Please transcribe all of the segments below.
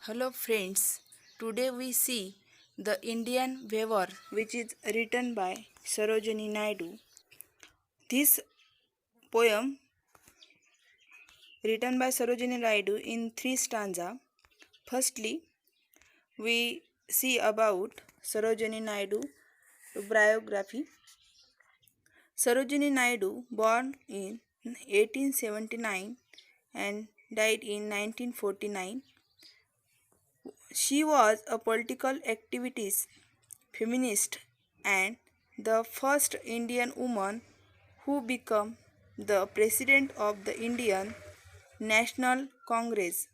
Hello friends, today we see the Indian Weaver which is written by Sarojini Naidu. This poem written by Sarojini Naidu in three stanzas. Firstly, we see about Sarojini Naidu biography. Sarojini Naidu born in 1879 and died in 1949. She was a political activist, feminist, and the first Indian woman who became the president of the Indian National Congress.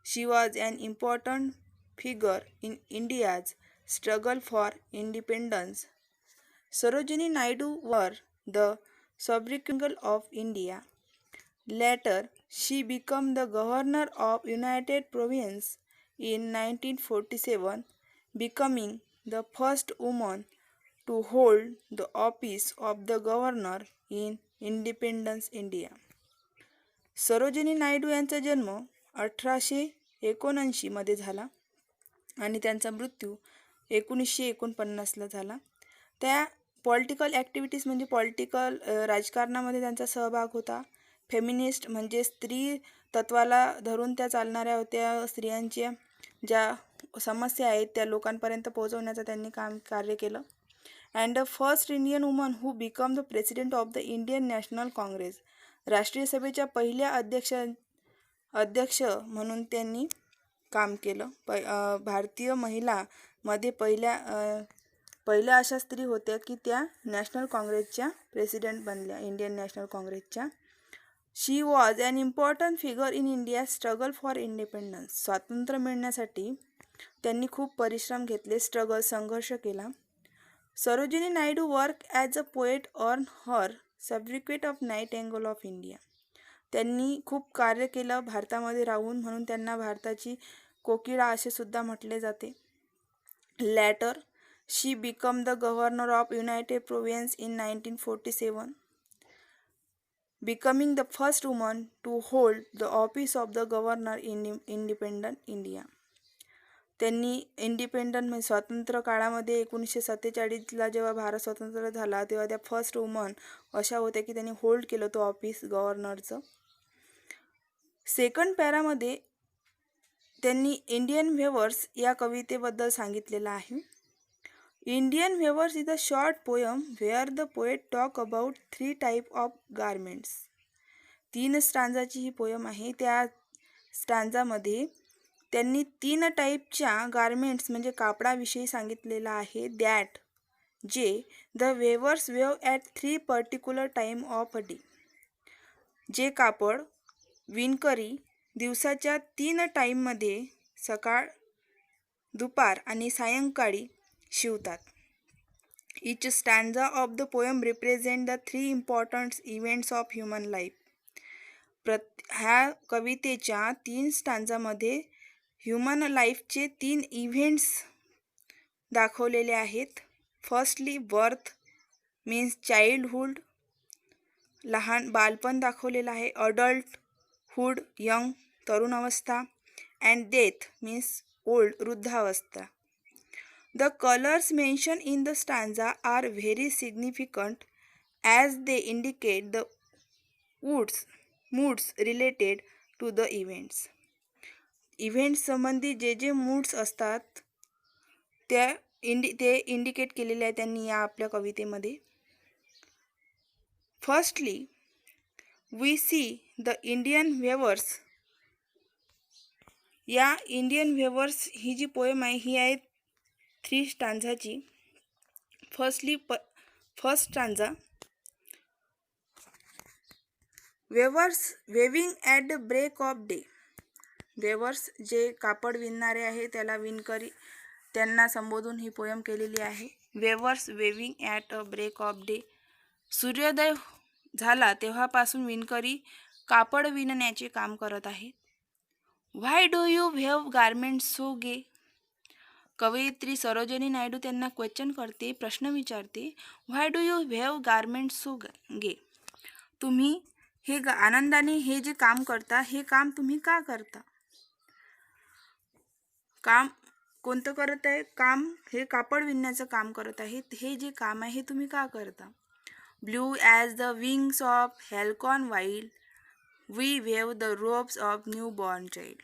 She was an important figure in India's struggle for independence. Sarojini Naidu was the sovereign of India. Later, she became the governor of United Province in 1947, becoming the first woman to hold the office of the governor in independence India. Sarojini Naidu यांचा जन्म 1879 मध्ये झाला आणि त्यांचा मृत्यू 1949ला झाला. त्या political activities म्हणजे पॉलिटिकल राजकारणामध्ये त्यांचा सहभाग होता. फेमिनिस्ट म्हणजे स्त्री तत्वाला धरून त्या चालणाऱ्या होत्या. स्त्रियांच्या ज्या समस्या आहेत त्या लोकांपर्यंत पोहोचवण्याचं त्यांनी कार्य केलं. And the first Indian woman who become the president of the Indian national Congress. राष्ट्रीय सभेच्या पहिल्या अध्यक्ष म्हणून त्यांनी काम केलं. भारतीय महिलामध्ये पहिल्या अशा स्त्री होत्या की त्या नॅशनल काँग्रेसच्या प्रेसिडेंट बनल्या, इंडियन नॅशनल काँग्रेसच्या. She was an important figure in India struggle for independence. स्वातंत्र्य मिळण्यासाठी त्यांनी खूप परिश्रम घेतले, संघर्ष केला. Sarojini Naidu work as a poet on her sobriquet of nightingale of India. त्यांनी खूप कार्य केलं भारतामध्ये राहून, म्हणून त्यांना भारताची कोकिळा असे सुद्धा म्हटले जाते. Later she become the governor of United Provinces in 1947, becoming the first woman to hold the office of the governor in independent India. त्यांनी इंडिपेंडंट म्हणजे स्वातंत्र्य काळामध्ये 1947ला जेव्हा भारत स्वतंत्र झाला तेव्हा त्या फर्स्ट वुमन अशा होत्या की त्यांनी होल्ड केलं तो ऑफिस गव्हर्नरचं. सेकंड पॅरामध्ये त्यांनी इंडियन वेवर्स या कवितेबद्दल सांगितलेलं आहे. Indian weavers is a short poem where the poet talk about 3 type of garments. 3 स्टांजाची ही पोयम आहे. त्या स्टांजामध्ये त्यांनी 3 टाईपच्या गारमेंट्स म्हणजे कापडाविषयी सांगितलेलं आहे. दॅट जे the weavers wave at 3 particular time of a day. जे कापड विणकरी दिवसाच्या 3 टाईममध्ये सकाळ, दुपार आणि सायंकाळी शिवतात. Each stanza of the poem represent the 3 important events of human life. ह्या कवितेच्या 3 स्टांजामध्ये ह्युमन लाईफचे 3 इव्हेंट्स दाखवलेले आहेत. फर्स्टली बर्थ मीन्स चाइल्डहुड, लहान बालपण दाखवलेलं आहे. अडल्टहुड यंग तरुण अवस्था. अँड डेथ मीन्स ओल्ड वृद्धावस्था. The colors mentioned in the stanza are very significant as they indicate the moods related to the events. Events संबंधी जे मूड्स असतात ते इंडिकेट केलेले आहे त्यांनी या आपल्या कवितेमध्ये. Firstly we see the Indian weavers. या इंडियन वेवर्स ही जी पोएम आहे ही आहे 3 स्टांजाची. First stanza weavers weaving at the break of day. Weavers जे कापड विणणारे आहे त्याला विणकरी त्यांना संबोधून ही पोयम केलेली आहे. Weavers weaving at a break of day. सूर्योदय झाला तेव्हापासून विणकरी कापड विणण्याचे काम करत आहेत. Why do you weave garments so gay. कवयित्री सरोजिनी नायडू त्यांना क्वेश्चन करते, प्रश्न विचारते. Why do you weave garments so gay. तुम्ही हे आनंदाने हे जे काम करता, हे काम तुम्ही का करता? काम कोणतं करत आहे? काम हे कापड विणण्याचं काम करत आहे. हे जे काम आहे हे तुम्ही का करता? Blue as the wings of halcyon while we weave the robes of new born child.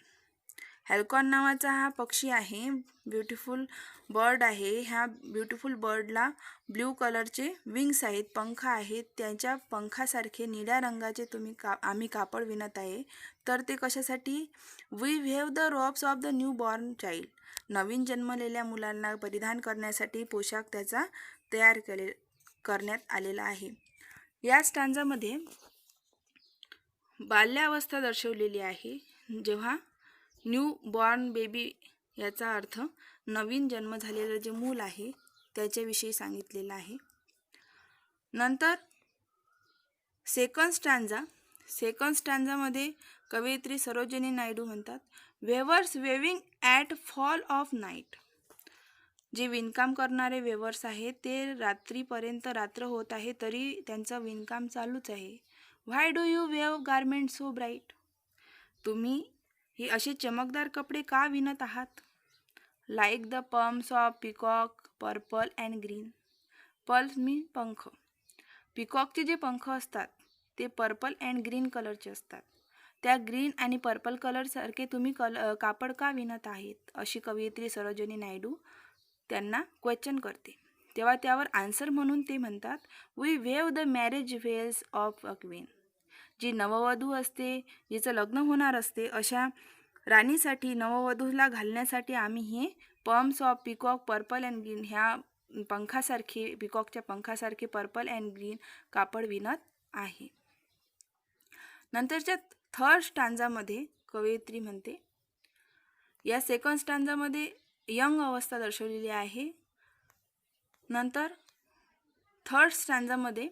Halcyon नावाचा हा पक्षी आहे, ब्युटिफुल बर्ड आहे. ह्या ब्युटिफुल बर्डला ब्ल्यू कलरचे विंग्स आहेत, पंख आहेत. त्यांच्या पंखासारखे निळ्या रंगाचे आम्ही कापड विणत आहे. तर ते कशासाठी? We weave the robes of the new born child. नवीन जन्मलेल्या मुलांना परिधान करण्यासाठी पोशाख त्याचा करण्यात आलेला आहे. या स्टांजामध्ये बाल्यावस्था दर्शवलेली आहे. जेव्हा न्यू बॉर्न बेबी याचा अर्थ नवीन जन्म झालेलं जे मूल आहे त्याच्याविषयी सांगितलेलं आहे. नंतर सेकंड स्टँजामध्ये कवयित्री सरोजिनी नायडू म्हणतात, weavers weaving at fall of night. जे विणकाम करणारे वेवर्स आहेत ते रात्रीपर्यंत रात्र होत आहे तरी त्यांचं विणकाम चालूच आहे. Why do you weave garment so bright. तुम्ही ही असे चमकदार कपडे का विणत आहात? Like the plumes of peacock purple and green. Plumes mean पंख. पिकॉकचे जे पंख असतात ते पर्पल अँड ग्रीन कलरचे असतात. त्या ग्रीन आणि पर्पल कलरसारखे तुम्ही कापड का विणत आहेत, अशी कवयित्री सरोजिनी नायडू त्यांना क्वेश्चन करते. तेव्हा त्यावर आन्सर म्हणून ते म्हणतात, we weave the marriage veils of a queen. जी नववधू असते, जिचं लग्न होणार असते, अशा राणीसाठी, नववधूला घालण्यासाठी आम्ही हे pumps of peacock purple and green ह्या पंखासारखे, पिकॉकच्या पंखासारखे पर्पल अँड ग्रीन कापड विणत आहे. नंतरच्या थर्ड स्टांजामध्ये कवयित्री म्हणते, या सेकंड स्टांजामध्ये यंग अवस्था दर्शवलेली आहे. नंतर थर्ड स्टांजामध्ये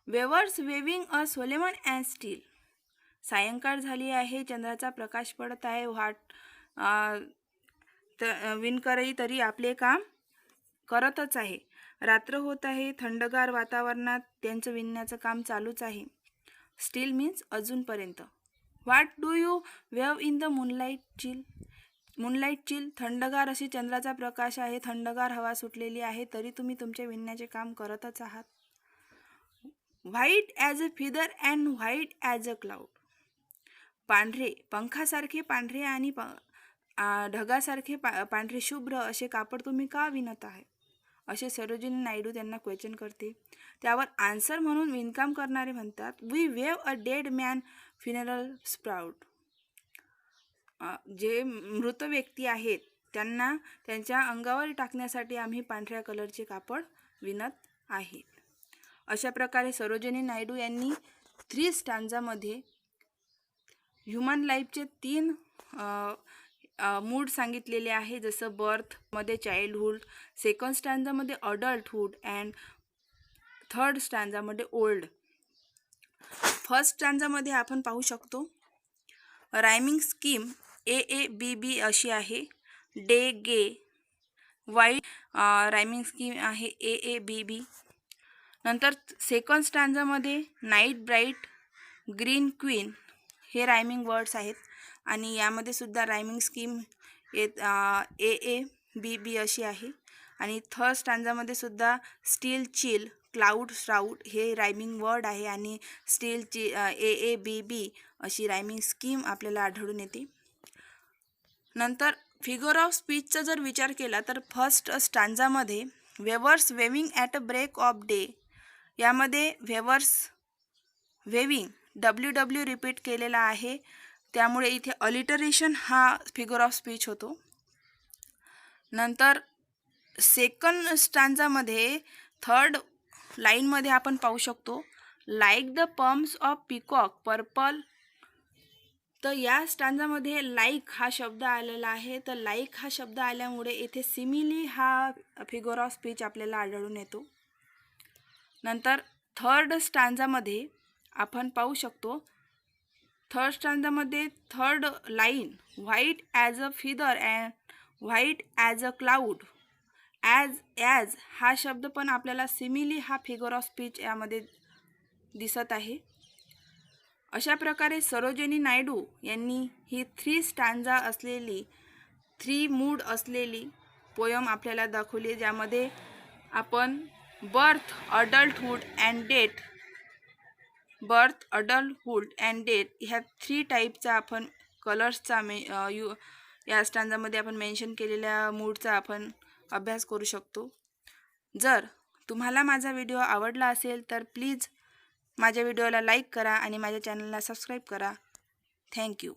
weavers weaving a solemn and still. सायंकाळ झाली आहे, चंद्राचा प्रकाश पडत आहे, विणकरही तरी आपले काम करतच आहे. रात्र होत आहे, थंडगार वातावरणात त्यांचं विणण्याचं काम चालूच आहे. स्टील मीन्स अजूनपर्यंत. What do you wave in the moonlight chill. Moonlight chill, थंडगार अशी चंद्राचा प्रकाश आहे, थंडगार हवा सुटलेली आहे तरी तुम्ही तुमचे विणण्याचे काम करतच आहात. White as a feather and white as a cloud. पांढरे, पंखासारखे पांढरे आणि ढगासारखे पांढरे शुभ्र असे कापड तुम्ही का विणत आहे, असे सरोजिनी नायडू त्यांना क्वेश्चन करते. त्यावर आन्सर म्हणून विणकाम करणारे म्हणतात, we weave a dead man funeral shroud. जे मृत व्यक्ती आहेत त्यांना त्यांच्या अंगावर टाकण्यासाठी आम्ही पांढऱ्या कलरचे कापड विणत आहेत. अशा प्रकारे सरोजिनी नायडू यांनी 3 स्टांजामध्ये ह्युमन लाईफचे 3 मूड सांगितलेले आहे. जसं बर्थमध्ये चाइल्डहुड, सेकंड स्टँजामध्ये अडल्टहुड अँड थर्ड स्टँजामध्ये ओल्ड. फर्स्ट स्टँजामध्ये आपण पाहू शकतो रायमिंग स्कीम AABB अशी आहे. Day gay white rhyming scheme आहे AABB. नंतर सेकंड स्टँजामध्ये नाईट ब्राईट, ग्रीन क्वीन हे रायमिंग वर्ड्स आहेत आणि यामध्ये सुद्धा रायमिंग स्कीम AABB अशी आहे. आणि थर्ड स्टँजामध्ये सुद्धा स्टील चिल, क्लाउड श्राउड हे रायमिंग वर्ड आहे आणि स्टील AABB अशी रायमिंग स्कीम आपल्याला आढळून येते. नंतर फिगर ऑफ स्पीचचा जर विचार केला तर फर्स्ट स्टांजामध्ये weavers weaving at a break of day, यामध्ये वेवर्स वेविंग WW रिपीट केलेला आहे, त्यामुळे इथे अलिटरेशन हा फिगर ऑफ स्पीच होतो. नंतर सेकंड स्टांजामध्ये थर्ड लाईनमध्ये आपण पाहू शकतो like the plumes of peacock purple. तर या स्टांजामध्ये लाईक हा शब्द आलेला आहे. तर लाईक हा शब्द आल्यामुळे इथे सिमिली हा फिगर ऑफ स्पीच आपल्याला आढळून येतो. नंतर थर्ड स्टांजामध्ये आपण पाहू शकतो, थर्ड स्टांजामध्ये third line white as a feather and white as a cloud. As हा शब्द पण आपल्याला सिमिली हा फिगर ऑफ स्पीच यामध्ये दिसत आहे. अशा प्रकारे सरोजिनी नायडू यांनी ही 3 स्टँजा असलेली 3 मूड असलेली पोयम आपल्याला दाखवली, ज्यामध्ये आपण बर्थ, अडल्टहूड अँड डेथ ह्या 3 टाईपचा आपण कलर्सचा या स्टँजामध्ये आपण मेन्शन केलेल्या मूडचा आपण अभ्यास करू शकतो. जर तुम्हाला माझा व्हिडिओ आवडला असेल तर प्लीज माझ्या व्हिडिओला लाईक करा आणि माझ्या चॅनलला सबस्क्राईब करा. थँक्यू.